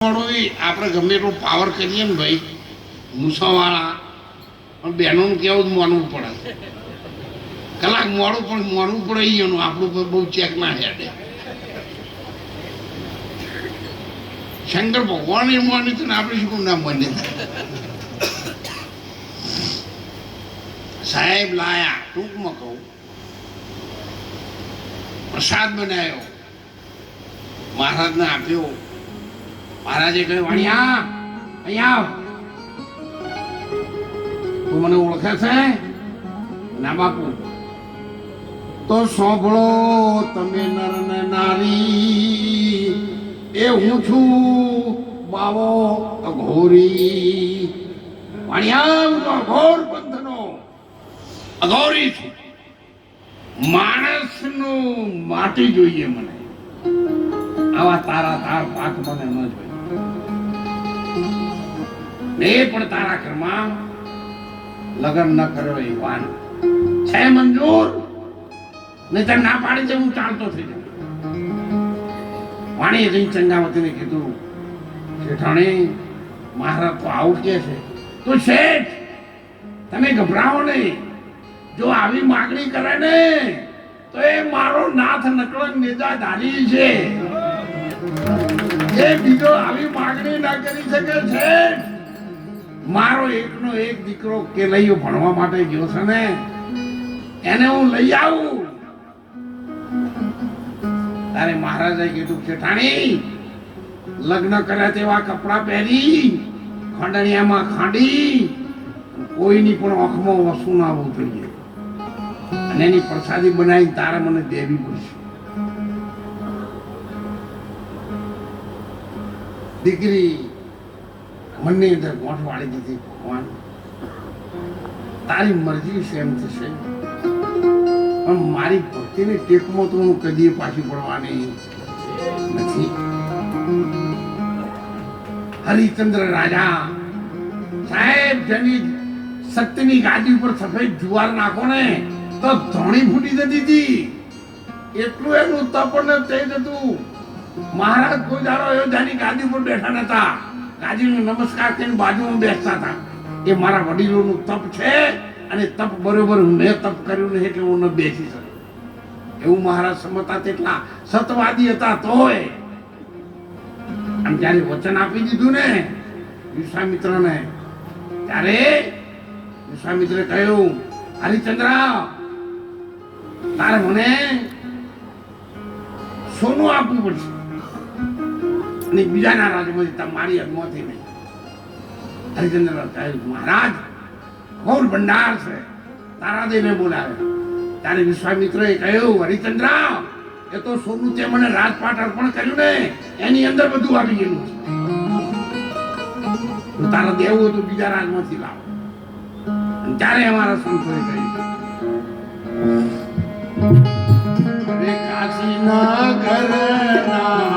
આપણે ગમે એટલો પાવર કરીએ ને ભાઈ મૂસાવાળા પણ બહેનોનું કેવું જ માનવું પડે કલાક મોડું પડે એનું આપણું બહુ ચેક ના હેડે શંકર ભગવાન એ માની તો આપણે શું ના માની સાહેબ લાયા ટૂંકમાં કહું પ્રસાદ બનાવ્યો મહારાજને આપ્યો મહારાજે કહ્યું વાણિયા અહીંયા તું મને ઓળખે છે ના બાપુ તો સાંભળો તમે નર ને નારી એ હું છું બાવો અઘોરી વાણિયા હું તો અઘોર પંથનો અઘોરી છું માણસનું માટી જોઈએ મને આવા તારા તાર પાક મને ન જોઈએ એ પણ તારા ઘરમાં લગ્ન ન કર્યો એ વાન છે મંજૂર નહીતર ના પાડી દે હું ચાલતો થઈ જાઉં વાણીએ જઈ ચંગાવતીને કીધું શેઠાણી મહારાજ તો આવું કે છે તો શેઠ તમે ગભરાવો નહીં જો આવી માગણી કરે ને તો એ મારો નાથ નકળક નેજાધારી છે એ બીજો આવી માગણી ના કરી શકે છે મારો એકનો એક દીકરો કેલૈયો ભણવા માટે ગયો છે ને એને હું લઈ આવું તારે મહારાજે કીધું શેઠાણી લગ્ન કર્યા તેવા કપડા પહેરી ખંડણિયામાં ખાંડી કોઈની પણ આંખમાં વસુ ના આવવું જોઈએ અને એની પ્રસાદી બનાવી તારે મને દેવી પડશે દીકરી મનની અંદર ગોઠ વાળી દીધી ભગવાન તારી મરજી છે એમ થશે પણ મારી ભક્તિની ટેકમાં તો હું કદી પાછી પડવાની નથી હરિચંદ્ર રાજા સાહેબ જેની સત્યની ગાદી ઉપર સફેદ જુવાર નાખો ને તો ધોણી ફૂટી જતી હતી એટલું એનું તપ ને તેજ હતું મહારાજ કોઈ દાડો અયોધ્યાની ગાદી ઉપર બેઠા નતા ગાદીનો નમસ્કાર કરીને બાજુમાં બેસતા હતા એ મારા વડીલોનું તપ છે અને તપ બરોબર મેં તપ કર્યું નહીં એટલે હું ન બેસી શકું એવું મહારાજ સમજતા તેટલા સતવાદી હતા તોય આમ જ્યારે વચન આપી દીધું ને વિશ્વામિત્રને ત્યારે વિશ્વામિત્રે કહ્યું હરિચંદ્ર તારે મને સોનું આપવું પડશે અને બીજાના રાજ્યમાંથી તમારી અગમાંથી નહીં હરિચંદ્ર કહ્યું મહારાજ ઘોર ભંડાર છે તારા દેને બોલાવે ત્યારે વિશ્વામિત્રએ કહ્યું હરિચંદ્ર એ તો સોનું તે મને રાજપાટ અર્પણ કર્યું ને એની અંદર બધું આવી ગયેલું છે તારા દેવું હતું બીજા રાજમાંથી લાવ ત્યારે અમારા સંતોએ કહ્યું કાશી નગર ના